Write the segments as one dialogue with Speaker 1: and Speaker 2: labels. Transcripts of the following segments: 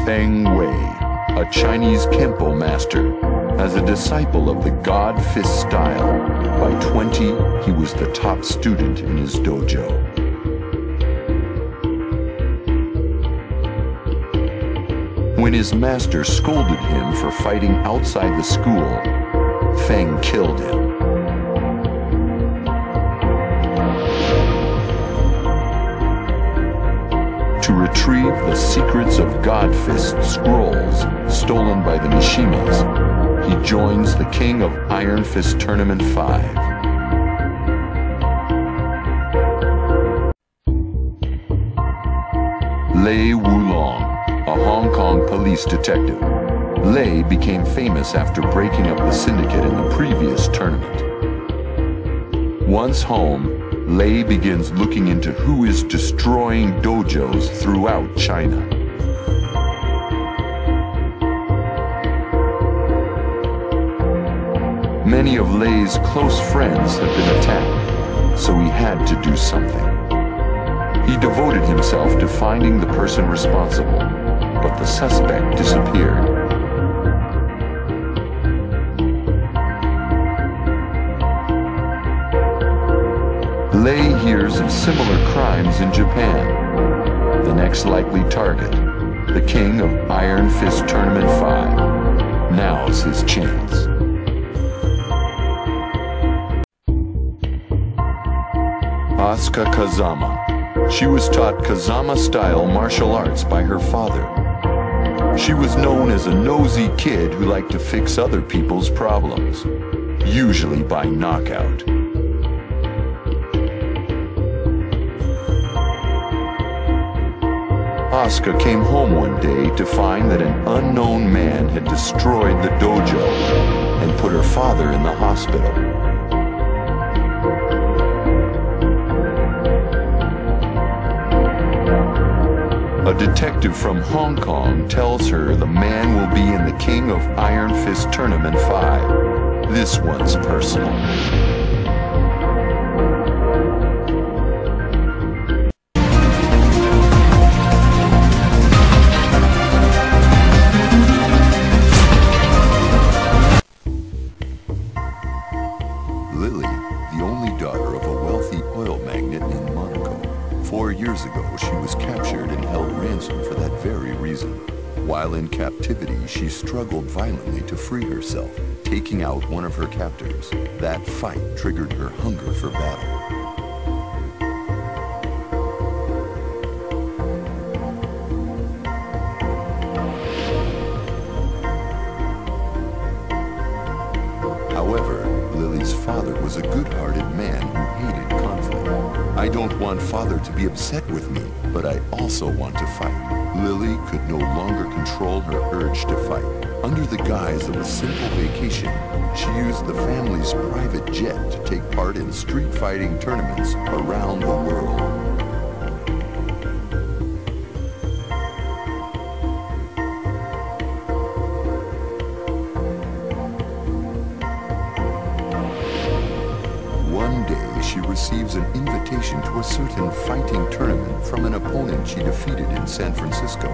Speaker 1: Feng Wei, a Chinese Kempo master, as a disciple of the God Fist style. By 20, he was the top student in his dojo. When his master scolded him for fighting outside the school, Feng killed him. To retrieve the secrets of God Fist scrolls stolen by the Mishimas, he joins the King of Iron Fist Tournament 5. Lei Wulong, a Hong Kong police detective. Lei became famous after breaking up the syndicate in the previous tournament. Once home, Lei begins looking into who is destroying dojos throughout China. Many of Lei's close friends have been attacked, so he had to do something. He devoted himself to finding the person responsible, but the suspect disappeared. Lei hears of similar crimes in Japan. The next likely target, the King of Iron Fist Tournament 5. Now's his chance. Mosca Kazama. She was taught Kazama-style martial arts by her father. She was known as a nosy kid who liked to fix other people's problems, usually by knockout. Mosca came home one day to find that an unknown man had destroyed the dojo and put her father in the hospital. A detective from Hong Kong tells her the man will be in the King of Iron Fist Tournament 5. This one's personal. Lily, the only daughter of a wealthy oil magnate in Monaco. 4 years ago, she was captured and held ransom for that very reason. While in captivity, she struggled violently to free herself, taking out one of her captors. That fight triggered her hunger for battle. However, Lily's father was a good-hearted man who hated conflict. I don't want father to be upset with me, but I also want to fight. Lily could no longer control her urge to fight. Under the guise of a simple vacation, she used the family's private jet to take part in street fighting tournaments around the world. She receives an invitation to a certain fighting tournament from an opponent she defeated in San Francisco.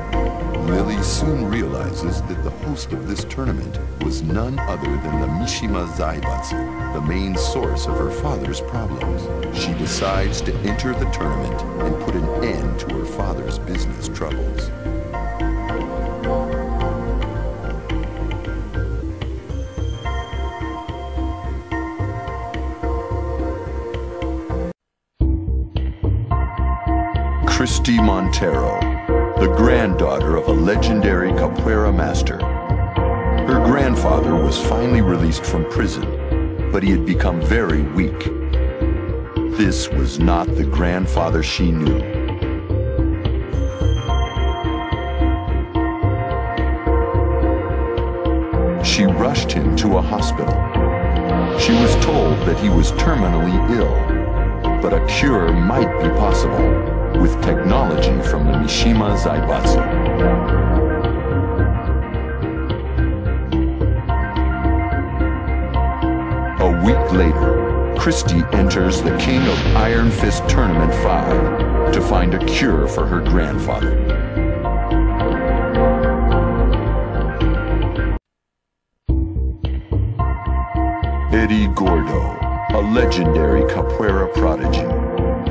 Speaker 1: Lily soon realizes that the host of this tournament was none other than the Mishima Zaibatsu, the main source of her father's problems. She decides to enter the tournament and put an end to her father's business troubles. Christie Montero, the granddaughter of a legendary capoeira master. Her grandfather was finally released from prison, but he had become very weak. This was not the grandfather she knew. She rushed him to a hospital. She was told that he was terminally ill, but a cure might be possible with technology from the Mishima Zaibatsu. A week later, Christie enters the King of Iron Fist Tournament 5 to find a cure for her grandfather. Eddie Gordo, a legendary capoeira prodigy.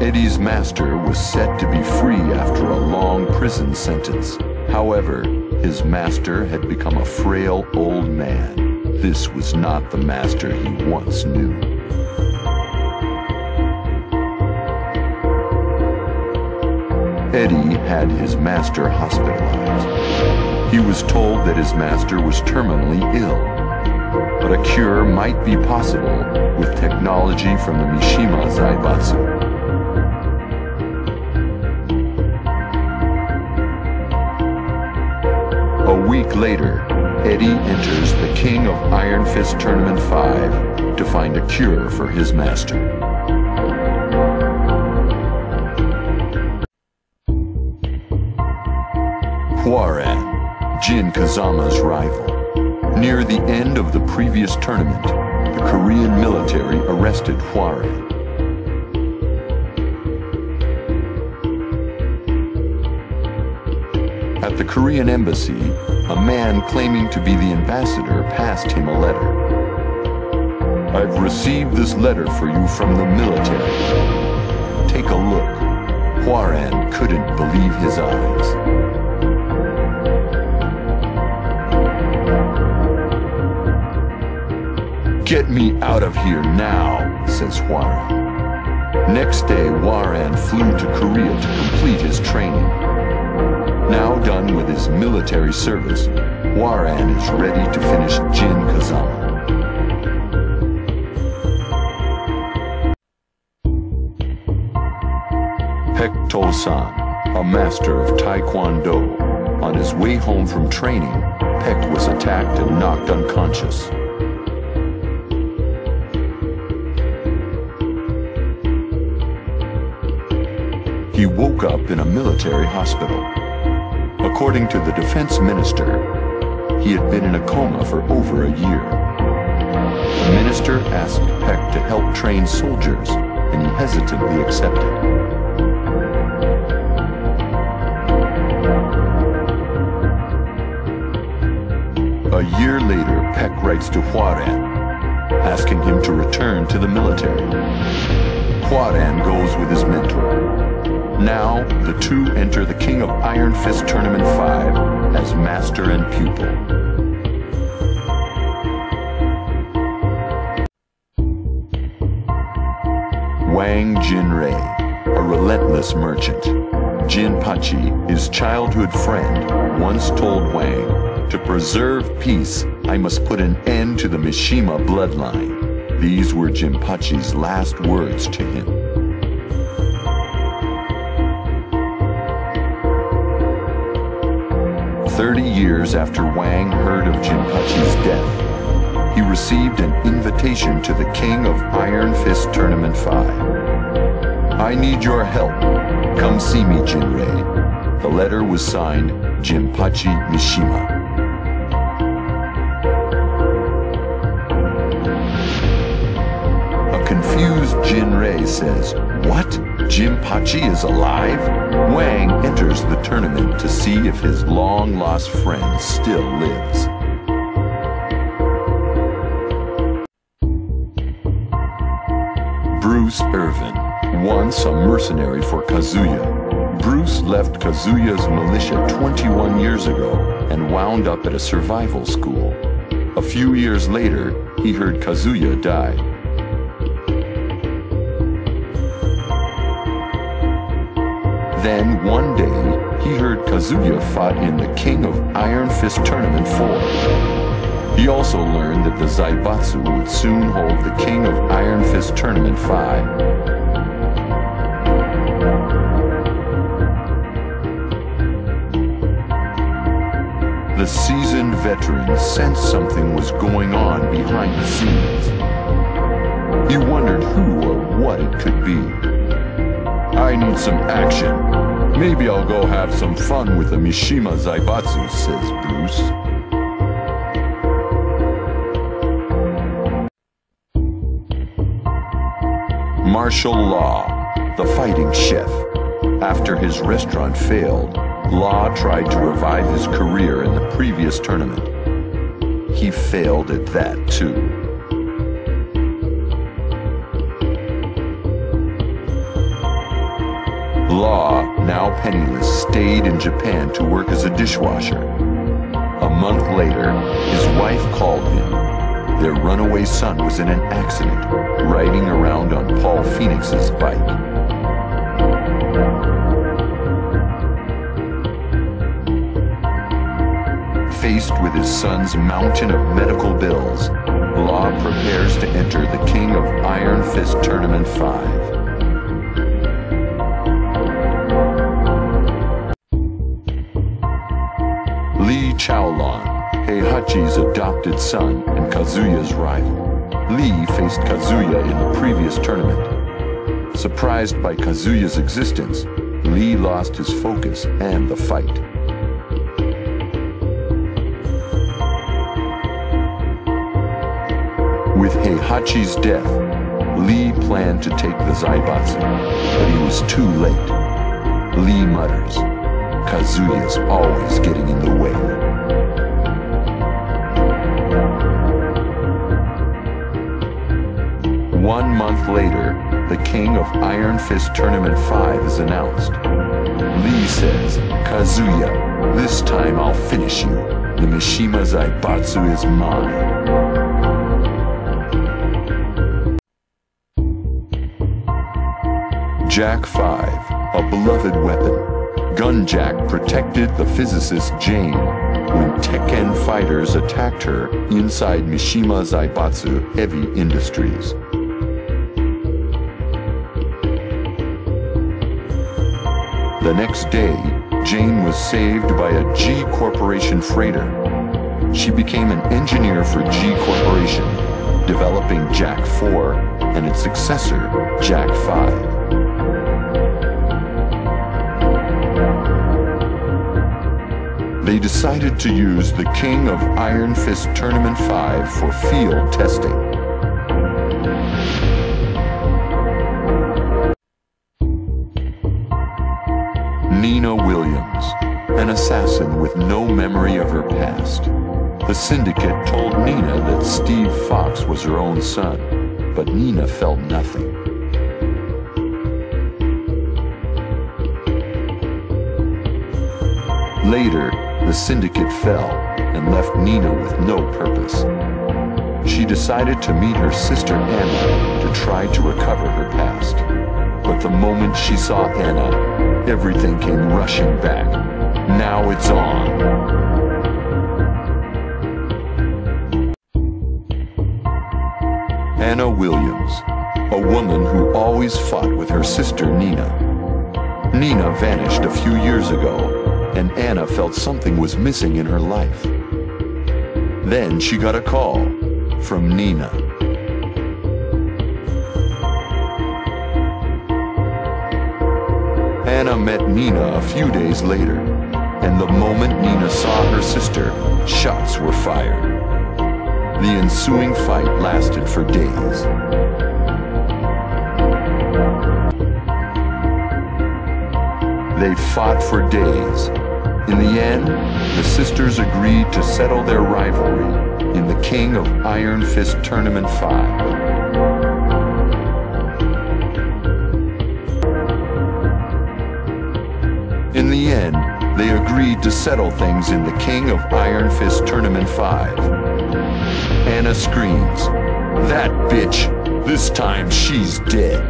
Speaker 1: Eddie's master was set to be free after a long prison sentence. However, his master had become a frail old man. This was not the master he once knew. Eddie had his master hospitalized. He was told that his master was terminally ill, but a cure might be possible with technology from the Mishima Zaibatsu. A week later, Eddie enters the King of Iron Fist Tournament 5 to find a cure for his master. Hwoarang, Jin Kazama's rival. Near the end of the previous tournament, the Korean military arrested Hwoarang. At the Korean embassy, a man claiming to be the ambassador passed him a letter. "I've received this letter for you from the military. Take a look." Hwoarang couldn't believe his eyes. "Get me out of here now," says Hwoarang. Next day, Hwoarang flew to Korea to complete his training. Now done with his military service, Hwoarang is ready to finish Jin Kazama. Pek Tulsa, a master of Taekwondo. On his way home from training, Pek was attacked and knocked unconscious. He woke up in a military hospital. According to the defense minister, he had been in a coma for over a year. The minister asked Pek to help train soldiers, and he hesitantly accepted. A year later, Pek writes to Hwoarang, asking him to return to the military. Hwoarang goes with his mentor. Now, the two enter the King of Iron Fist Tournament 5 as master and pupil. Wang Jinrei, a relentless merchant. Jinpachi, his childhood friend, once told Wang, "To preserve peace, I must put an end to the Mishima bloodline." These were Jinpachi's last words to him. 30 years after Wang heard of Jinpachi's death, he received an invitation to the King of Iron Fist Tournament 5. "I need your help. Come see me, Jinrei." The letter was signed Jinpachi Mishima. A confused Jinrei says, "What? Jinpachi is alive?" Wang enters the tournament to see if his long-lost friend still lives. Bruce Irvin, once a mercenary for Kazuya. Bruce left Kazuya's militia 21 years ago and wound up at a survival school. A few years later, he heard Kazuya died. Then, one day, he heard Kazuya fought in the King of Iron Fist Tournament 4. He also learned that the Zaibatsu would soon hold the King of Iron Fist Tournament 5. The seasoned veteran sensed something was going on behind the scenes. He wondered who or what it could be. "I need some action. Maybe I'll go have some fun with the Mishima Zaibatsu," says Bruce. Martial Law, the fighting chef. After his restaurant failed, Law tried to revive his career in the previous tournament. He failed at that too. Law, now penniless, stayed in Japan to work as a dishwasher. A month later, his wife called him. Their runaway son was in an accident, riding around on Paul Phoenix's bike. Faced with his son's mountain of medical bills, Law prepares to enter the King of Iron Fist Tournament 5. Lee Chaolon, Heihachi's adopted son and Kazuya's rival. Lee faced Kazuya in the previous tournament. Surprised by Kazuya's existence, Lee lost his focus and the fight. With Heihachi's death, Lee planned to take the Zaibatsu, but he was too late. Lee mutters, "Kazuya's always getting in the way." One month later, the King of Iron Fist Tournament 5 is announced. Lee says, "Kazuya, this time I'll finish you. The Mishima Zaibatsu is mine." Jack 5, a beloved weapon. Gunjack protected the physicist Jane when Tekken fighters attacked her inside Mishima Zaibatsu Heavy Industries. The next day, Jane was saved by a G Corporation freighter. She became an engineer for G Corporation, developing Jack 4 and its successor, Jack 5. They decided to use the King of Iron Fist Tournament 5 for field testing. Nina Williams, an assassin with no memory of her past. The syndicate told Nina that Steve Fox was her own son, but Nina felt nothing. Later, the syndicate fell and left Nina with no purpose. She decided to meet her sister Anna to try to recover her past. But the moment she saw Anna, everything came rushing back. Now it's on. Anna Williams, a woman who always fought with her sister Nina. Nina vanished a few years ago, and Anna felt something was missing in her life. Then she got a call from Nina. Anna met Nina a few days later, and the moment Nina saw her sister, shots were fired. The ensuing fight lasted for days. They fought for days. In the end, the sisters agreed to settle their rivalry in the King of Iron Fist Tournament 5. In the end, they agreed to settle things in the King of Iron Fist Tournament 5. Anna screams, "That bitch! This time she's dead!"